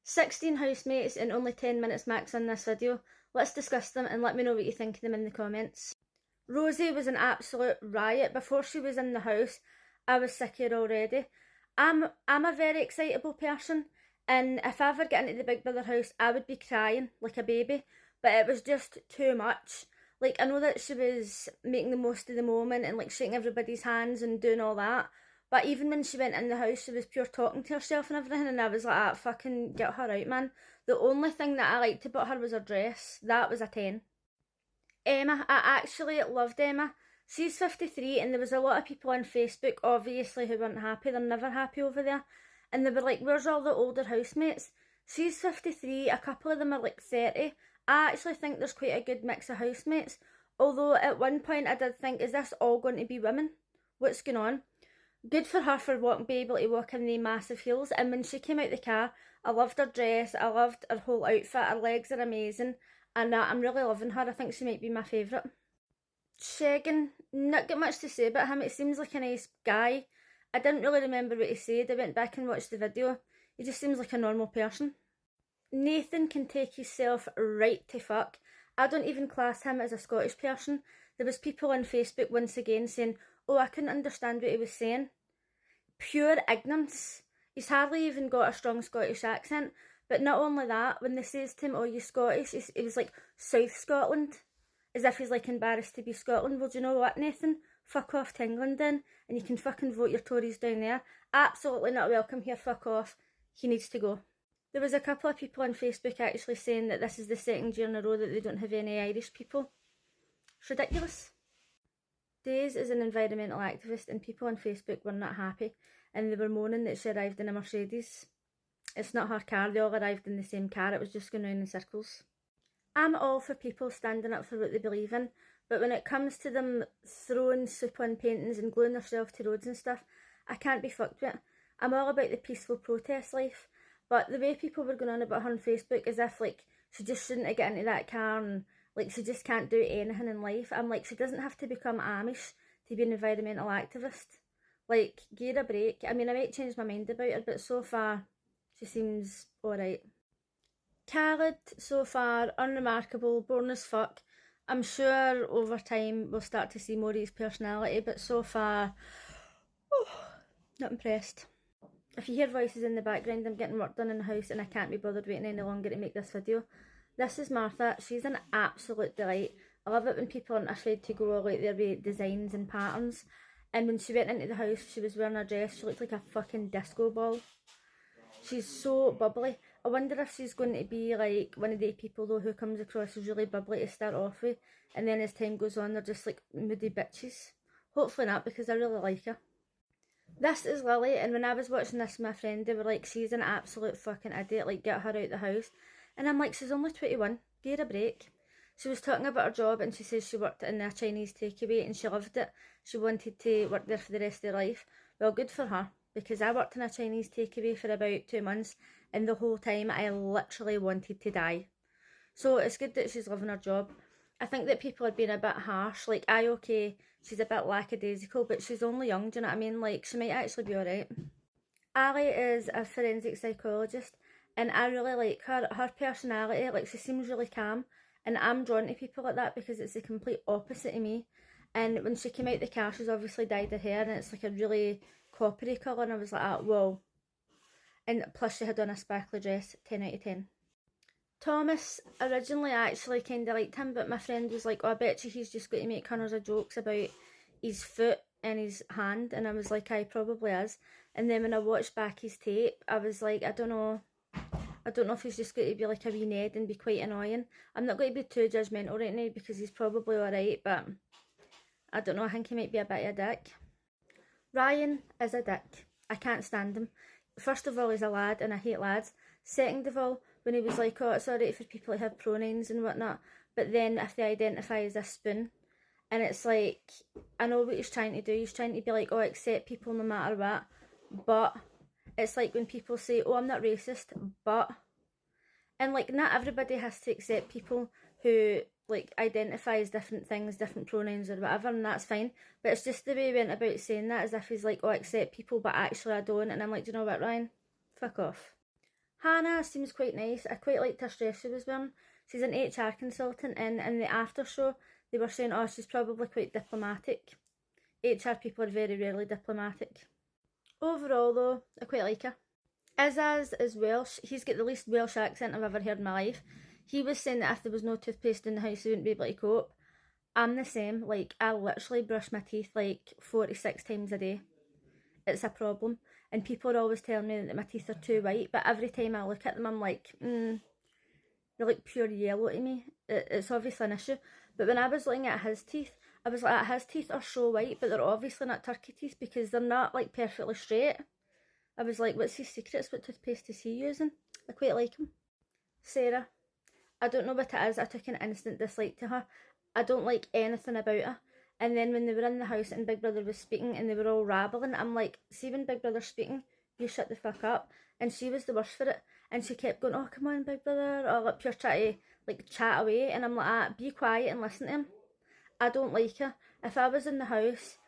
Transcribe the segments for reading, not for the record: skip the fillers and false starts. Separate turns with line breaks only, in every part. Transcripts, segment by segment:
16 housemates and only 10 minutes max on this video. Let's discuss them and let me know what you think of them in the comments. Rosie was an absolute riot. Before she was in the house, I was sick of her already. I'm a very excitable person, and if I ever get into the Big Brother house, I would be crying like a baby, but it was just too much. Like, I know that she was making the most of the moment and like shaking everybody's hands and doing all that, but even when she went in the house, she was pure talking to herself and everything, and I was like, ah, fucking get her out, man. The only thing that I liked about her was her dress. That was a 10. Emma, I actually loved Emma. She's 53, and there was a lot of people on Facebook, obviously, who weren't happy. They're never happy over there. And they were like, where's all the older housemates? She's 53, a couple of them are like 30. I actually think there's quite a good mix of housemates. Although at one point I did think, is this all going to be women? What's going on? Good for her for being able to walk in the massive heels. And when she came out the car, I loved her dress, I loved her whole outfit, her legs are amazing, and I'm really loving her. I think she might be my favourite. Shagan, not got much to say about him. It seems like a nice guy. I didn't really remember what he said. I went back and watched the video. He just seems like a normal person. Nathan can take himself right to fuck. I don't even class him as a Scottish person. There was people on Facebook once again saying, oh, I couldn't understand what he was saying. Pure ignorance. He's hardly even got a strong Scottish accent. But not only that, when they says to him, oh, you Scottish, he was like, South Scotland. As if he's like embarrassed to be Scotland. Well, do you know what, Nathan? Fuck off to England then, and you can fucking vote your Tories down there. Absolutely not welcome here, fuck off. He needs to go. There was a couple of people on Facebook actually saying that this is the second year in a row that they don't have any Irish people. It's ridiculous. Days is an environmental activist, and people on Facebook were not happy, and they were moaning that she arrived in a Mercedes. It's not her car, they all arrived in the same car, it was just going round in circles. I'm all for people standing up for what they believe in, but when it comes to them throwing soup on paintings and gluing themselves to roads and stuff, I can't be fucked with. I'm all about the peaceful protest life, but the way people were going on about her on Facebook as if like she just shouldn't have got into that car and like she just can't do anything in life. I'm like, she doesn't have to become Amish to be an environmental activist. Like, give her a break. I mean, I might change my mind about her, but so far she seems alright. Khaled, so far, unremarkable, boring as fuck. I'm sure over time we'll start to see more of his personality, but so far, not impressed. If you hear voices in the background, I'm getting work done in the house and I can't be bothered waiting any longer to make this video. This is Martha. She's an absolute delight. I love it when people aren't afraid to go all out there with designs and patterns. And when she went into the house, she was wearing a dress. She looked like a fucking disco ball. She's so bubbly. I wonder if she's going to be like one of the people though who comes across as really bubbly to start off with, and then as time goes on they're just like moody bitches. Hopefully not, because I really like her. This is Lily, and when I was watching this with my friend, they were like, she's an absolute fucking idiot, like get her out the house. And I'm like, she's only 21, give her a break. She was talking about her job and she says she worked in a Chinese takeaway and she loved it. She wanted to work there for the rest of her life. Well, good for her, because I worked in a Chinese takeaway for about 2 months and the whole time I literally wanted to die. So it's good that she's loving her job. I think that people are being a bit harsh. Like, okay, she's a bit lackadaisical, but she's only young, do you know what I mean? Like, she might actually be alright. Ali is a forensic psychologist, and I really like her. Her personality, like, she seems really calm, and I'm drawn to people like that because it's the complete opposite of me. And when she came out the car, she's obviously dyed her hair, and it's like a really coppery colour, and I was like, whoa. And plus she had on a sparkly dress, 10 out of 10. Thomas, originally I actually kind of liked him, but my friend was like, oh, I bet you he's just going to make hundreds of jokes about his foot and his hand, and I was like, I probably is. And then when I watched back his tape, I was like, I don't know if he's just going to be like a wee Ned and be quite annoying. I'm not going to be too judgmental right now because he's probably alright, but I don't know, I think he might be a bit of a dick. Ryan is a dick. I can't stand him. First of all, he's a lad and I hate lads. Second of all, when he was like, oh, it's alright for people to have pronouns and whatnot, but then if they identify as a spoon, and it's like, I know what he's trying to do, he's trying to be like, oh, accept people no matter what, but it's like when people say, oh, I'm not racist, but, and like, not everybody has to accept people who like identify as different things, different pronouns or whatever, and that's fine, but it's just the way he went about saying that, as if he's like, oh, I accept people, but actually I don't, and I'm like, do you know what, Ryan? Fuck off. Hannah seems quite nice. I quite liked her dress she was wearing. She's an HR consultant, and in the after show they were saying, oh, she's probably quite diplomatic. HR people are very rarely diplomatic. Overall though, I quite like her. Izaz is Welsh. He's got the least Welsh accent I've ever heard in my life. He was saying that if there was no toothpaste in the house he wouldn't be able to cope. I'm the same. Like, I literally brush my teeth like 46 times a day. It's a problem. And people are always telling me that my teeth are too white, but every time I look at them I'm like, they're like pure yellow to me. It's obviously an issue. But when I was looking at his teeth, I was like, his teeth are so white, but they're obviously not turkey teeth because they're not like perfectly straight. I was like, what's his secrets? What toothpaste is he using? I quite like him. Sarah. I don't know what it is. I took an instant dislike to her. I don't like anything about her. And then when they were in the house and Big Brother was speaking and they were all rabbling, I'm like, see when Big Brother's speaking, you shut the fuck up. And she was the worst for it. And she kept going, oh, come on, Big Brother. Or like pure trying to like chat away. And I'm like, be quiet and listen to him. I don't like her. If I was in the house,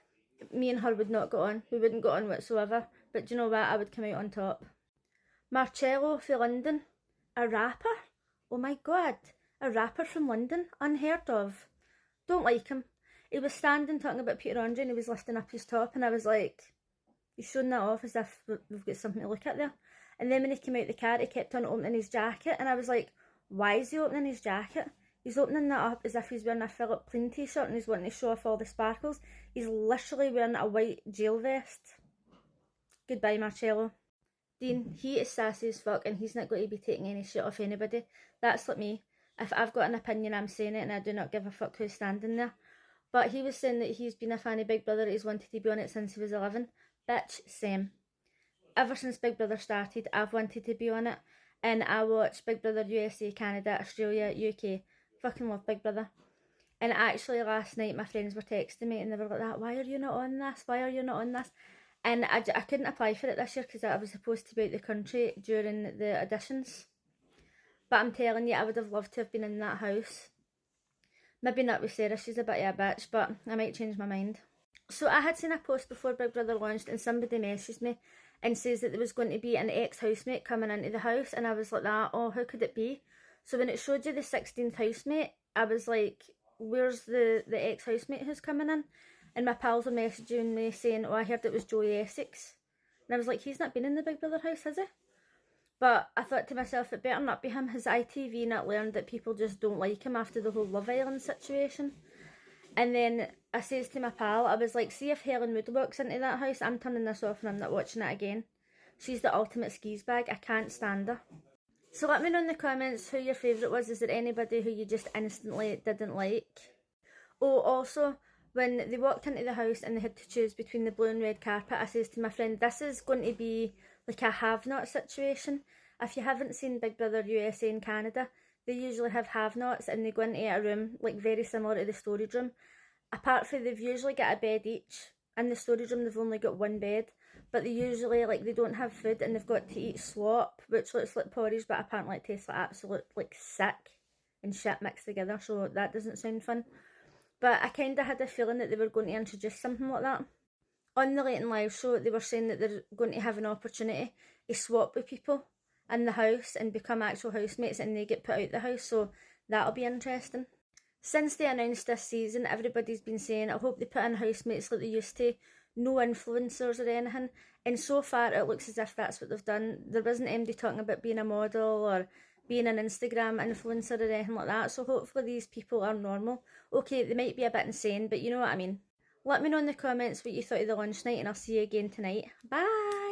me and her would not go on. We wouldn't go on whatsoever. But do you know what? I would come out on top. Marcello from London. A rapper? Oh my god. A rapper from London? Unheard of. Don't like him. He was standing talking about Peter Andre and he was lifting up his top and I was like, he's showing that off as if we've got something to look at there. And then when he came out the car, he kept on opening his jacket and I was like, why is he opening his jacket? He's opening that up as if he's wearing a Philip Plein t-shirt and he's wanting to show off all the sparkles. He's literally wearing a white jail vest. Goodbye, Marcello. Dean, he is sassy as fuck and he's not going to be taking any shit off anybody. That's like me. If I've got an opinion, I'm saying it and I do not give a fuck who's standing there. But he was saying that he's been a fan of Big Brother, he's wanted to be on it since he was 11. Bitch, same. Ever since Big Brother started, I've wanted to be on it. And I watched Big Brother USA, Canada, Australia, UK. Fucking love Big Brother. And actually last night my friends were texting me and they were like that, why are you not on this? Why are you not on this? And I couldn't apply for it this year because I was supposed to be out the country during the auditions. But I'm telling you, I would have loved to have been in that house. Maybe not with Sarah, she's a bit of a bitch, but I might change my mind. So I had seen a post before Big Brother launched and somebody messaged me and says that there was going to be an ex-housemate coming into the house and I was like that, oh, how could it be? So when it showed you the 16th housemate, I was like, where's the ex-housemate who's coming in? And my pals were messaging me saying, oh, I heard it was Joey Essex. And I was like, he's not been in the Big Brother house, has he? But I thought to myself, it better not be him. Has ITV not learned that people just don't like him after the whole Love Island situation? And then I says to my pal, I was like, see if Helen Wood walks into that house, I'm turning this off and I'm not watching it again. She's the ultimate skis bag. I can't stand her. So let me know in the comments who your favourite was. Is there anybody who you just instantly didn't like? Oh, also, when they walked into the house and they had to choose between the blue and red carpet, I says to my friend, this is going to be like a have-not situation. If you haven't seen Big Brother USA in Canada, they usually have have-nots and they go into a room like very similar to the storage room. Apart from they've usually got a bed each. In the storage room they've only got one bed, but they usually like they don't have food and they've got to eat slop, which looks like porridge but apparently it tastes like absolute like sick and shit mixed together, so that doesn't sound fun. But I kind of had a feeling that they were going to introduce something like that. On the Late and Live show, they were saying that they're going to have an opportunity to swap with people in the house and become actual housemates and they get put out the house, so that'll be interesting. Since they announced this season, everybody's been saying, I hope they put in housemates like they used to, no influencers or anything, and so far it looks as if that's what they've done. There wasn't anybody talking about being a model or being an Instagram influencer or anything like that, so hopefully these people are normal. Okay, they might be a bit insane, but you know what I mean. Let me know in the comments what you thought of the launch night and I'll see you again tonight. Bye!